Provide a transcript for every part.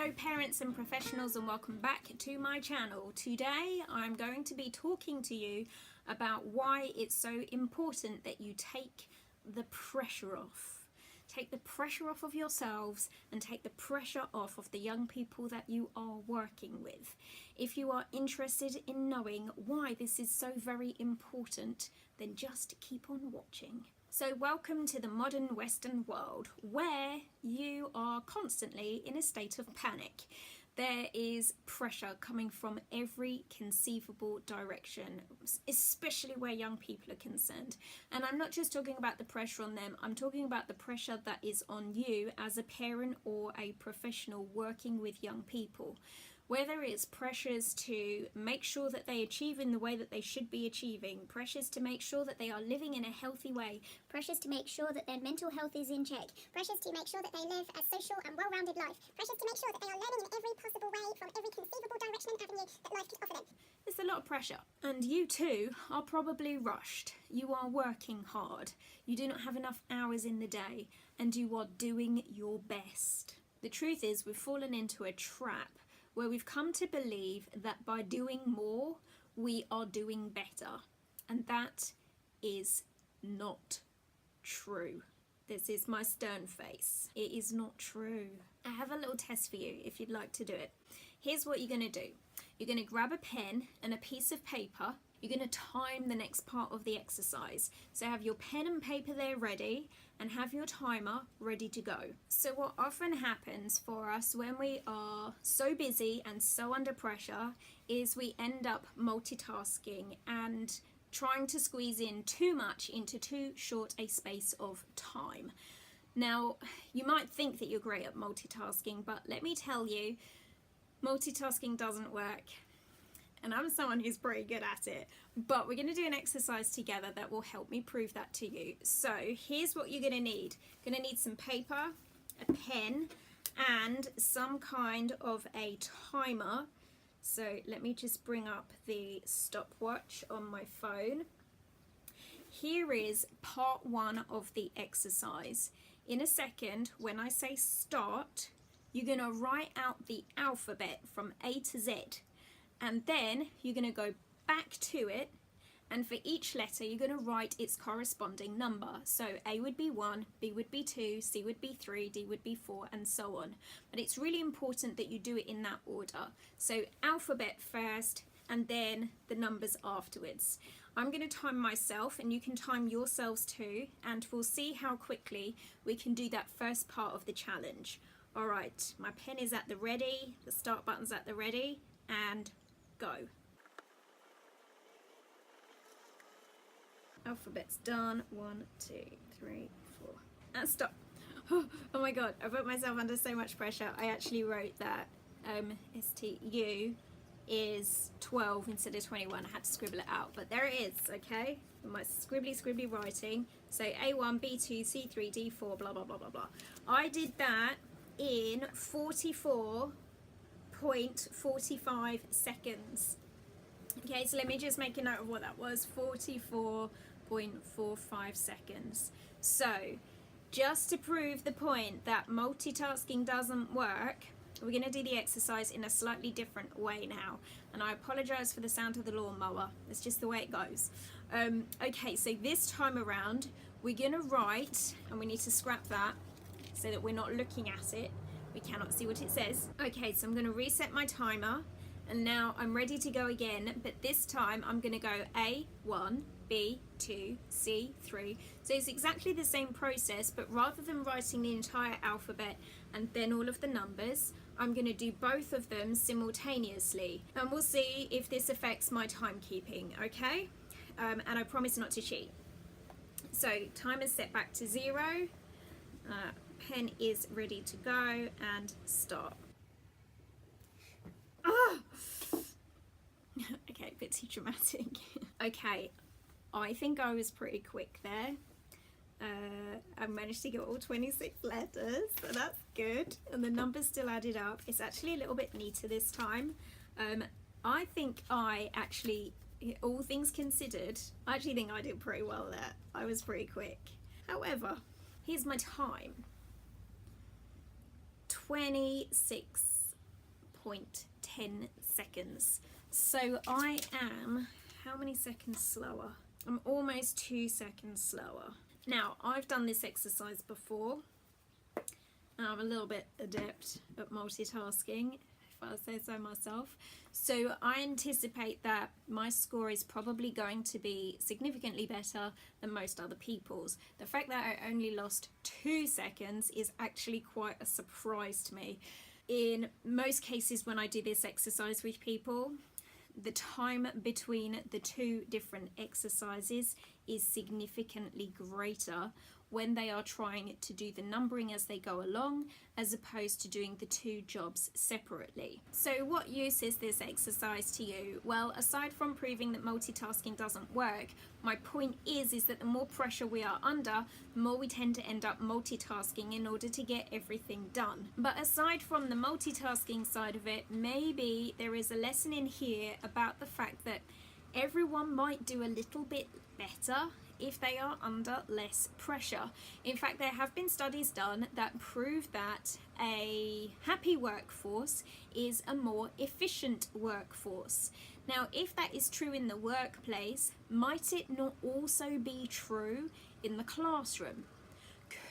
Hello parents and professionals, and welcome back to my channel. Today I'm going to be talking to you about why it's so important that you take the pressure off. Take the pressure off of yourselves and take the pressure off of the young people that you are working with. If you are interested in knowing why this is so very important, then just keep on watching. So welcome to the modern Western world, where you are constantly in a state of panic. There is pressure coming from every conceivable direction, especially where young people are concerned. And I'm not just talking about the pressure on them, I'm talking about the pressure that is on you as a parent or a professional working with young people. Whether it's pressures to make sure that they achieve in the way that they should be achieving, pressures to make sure that they are living in a healthy way, pressures to make sure that their mental health is in check, pressures to make sure that they live a social and well-rounded life, pressures to make sure that they are learning in every possible way from every conceivable direction and avenue that life could offer them. It's a lot of pressure. And you too are probably rushed. You are working hard. You do not have enough hours in the day, and you are doing your best. The truth is, we've fallen into a trap where we've come to believe that by doing more, we are doing better. And that is not true. This is my stern face. It is not true. I have a little test for you if you'd like to do it. Here's what you're going to do. You're going to grab a pen and a piece of paper. You're going to time the next part of the exercise. So have your pen and paper there ready and have your timer ready to go. So what often happens for us when we are so busy and so under pressure is we end up multitasking and trying to squeeze in too much into too short a space of time. Now, you might think that you're great at multitasking, but let me tell you, multitasking doesn't work. And I'm someone who's pretty good at it, but we're going to do an exercise together that will help me prove that to you. So here's what you're going to need. You're going to need some paper, a pen, and some kind of a timer. So let me just bring up the stopwatch on my phone. Here is part one of the exercise. In a second, when I say start, you're going to write out the alphabet from A to Z. And then you're going to go back to it, and for each letter you're going to write its corresponding number. So A would be 1, B would be 2, C would be 3, D would be 4, and so on. But it's really important that you do it in that order. So alphabet first and then the numbers afterwards. I'm going to time myself, and you can time yourselves too, and we'll see how quickly we can do that first part of the challenge. Alright, my pen is at the ready, the start button's at the ready, and go. Alphabet's done. 1, 2, 3, 4. And stop. Oh my god, I put myself under so much pressure. I actually wrote that STU is 12 instead of 21. I had to scribble it out, but there it is, okay? My scribbly writing. So A1, B2, C3, D4, blah blah blah blah blah. I did that in 44.45 seconds. Okay, so let me just make a note of what that was. 44.45 seconds. So just to prove the point that multitasking doesn't work, we're going to do the exercise in a slightly different way now, and I apologize for the sound of the lawnmower. It's just the way it goes. Okay, so this time around we're going to write, and we need to scrap that so that we're not looking at it. We cannot see what it says. Okay, so I'm going to reset my timer, and now I'm ready to go again, but this time I'm going to go A1, B2, C3. So it's exactly the same process, but rather than writing the entire alphabet and then all of the numbers, I'm going to do both of them simultaneously, and we'll see if this affects my timekeeping, okay? And I promise not to cheat. So timer's set back to 0. Pen is ready to go, and start. Oh! Okay, a bit too dramatic. Okay, I think I was pretty quick there. I managed to get all 26 letters, so that's good. And the numbers still added up. It's actually a little bit neater this time. I think I actually, all things considered, I actually think I did pretty well there. I was pretty quick. However, here's my time. 26 1.10 seconds. So I am, how many seconds slower? I'm almost 2 seconds slower. Now, I've done this exercise before. I'm a little bit adept at multitasking, if I say so myself. So I anticipate that my score is probably going to be significantly better than most other people's. The fact that I only lost 2 seconds is actually quite a surprise to me. In most cases when I do this exercise with people, the time between the 2 different exercises is significantly greater when they are trying to do the numbering as they go along, as opposed to doing the 2 jobs separately. So what use is this exercise to you? Well, aside from proving that multitasking doesn't work, my point is that the more pressure we are under, the more we tend to end up multitasking in order to get everything done. But aside from the multitasking side of it, maybe there is a lesson in here about the fact that everyone might do a little bit better if they are under less pressure. In fact, there have been studies done that prove that a happy workforce is a more efficient workforce. Now, if that is true in the workplace, might it not also be true in the classroom?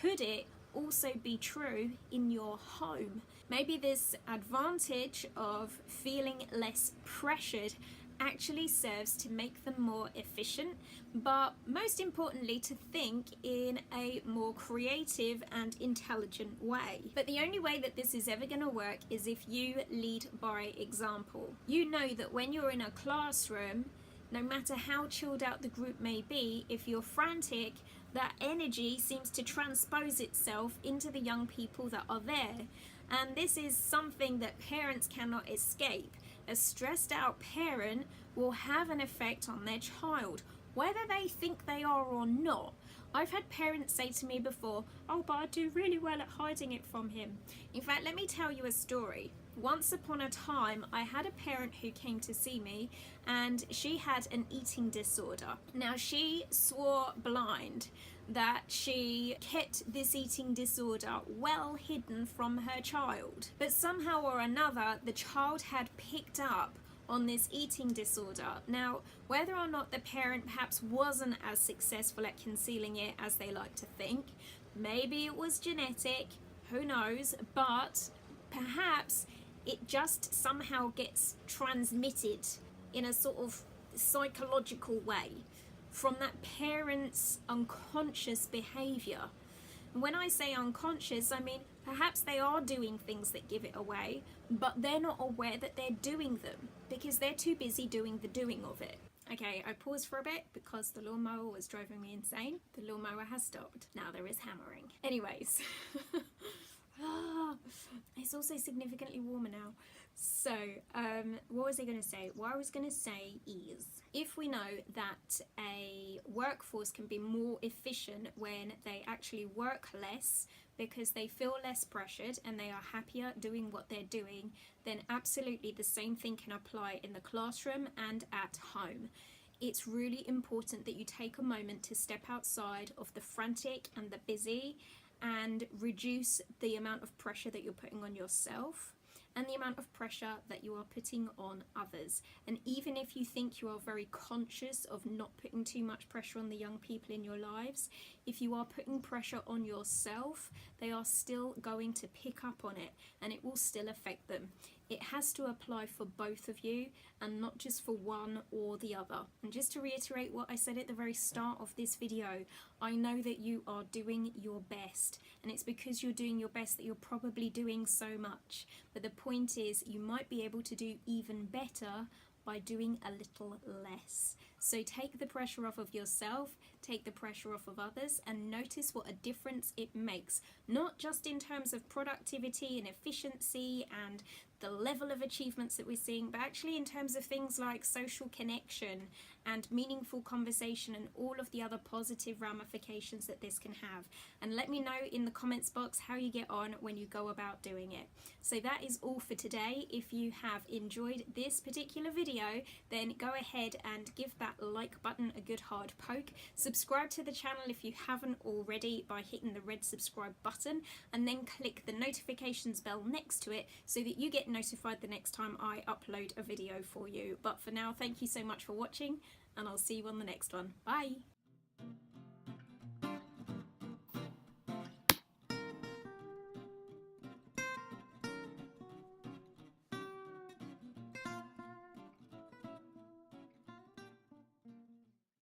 Could it also be true in your home? Maybe this advantage of feeling less pressured actually serves to make them more efficient, but most importantly to think in a more creative and intelligent way. But the only way that this is ever going to work is if you lead by example. You know that when you're in a classroom, no matter how chilled out the group may be, if you're frantic, that energy seems to transpose itself into the young people that are there. And this is something that parents cannot escape. A stressed out parent will have an effect on their child, whether they think they are or not. I've had parents say to me before, "Oh, but I do really well at hiding it from him." In fact, let me tell you a story. Once upon a time, I had a parent who came to see me, and she had an eating disorder. Now, she swore blind that she kept this eating disorder well hidden from her child. But somehow or another, the child had picked up on this eating disorder. Now, whether or not the parent perhaps wasn't as successful at concealing it as they like to think, maybe it was genetic, who knows, but perhaps it just somehow gets transmitted in a sort of psychological way from that parent's unconscious behavior. And when I say unconscious, I mean perhaps they are doing things that give it away, but they're not aware that they're doing them because they're too busy doing the doing of it. Okay, I paused for a bit because the lawnmower was driving me insane. The lawnmower has stopped. Now there is hammering. Anyways, it's also significantly warmer now. So, what was I going to say? What I was going to say is, if we know that a workforce can be more efficient when they actually work less because they feel less pressured and they are happier doing what they're doing, then absolutely the same thing can apply in the classroom and at home. It's really important that you take a moment to step outside of the frantic and the busy and reduce the amount of pressure that you're putting on yourself and the amount of pressure that you are putting on others. And even if you think you are very conscious of not putting too much pressure on the young people in your lives, if you are putting pressure on yourself, they are still going to pick up on it and it will still affect them. It has to apply for both of you and not just for one or the other. And just to reiterate what I said at the very start of this video, I know that you are doing your best, and it's because you're doing your best that you're probably doing so much. But the point is, you might be able to do even better by doing a little less. So take the pressure off of yourself, take the pressure off of others, and notice what a difference it makes. Not just in terms of productivity and efficiency and the level of achievements that we're seeing, but actually in terms of things like social connection and meaningful conversation and all of the other positive ramifications that this can have. And let me know in the comments box how you get on when you go about doing it. So that is all for today. If you have enjoyed this particular video, then go ahead and give that like button a good hard poke. Subscribe to the channel if you haven't already by hitting the red subscribe button, and then click the notifications bell next to it so that you get get notified the next time I upload a video for you. But for now, thank you so much for watching, and I'll see you on the next one. Bye!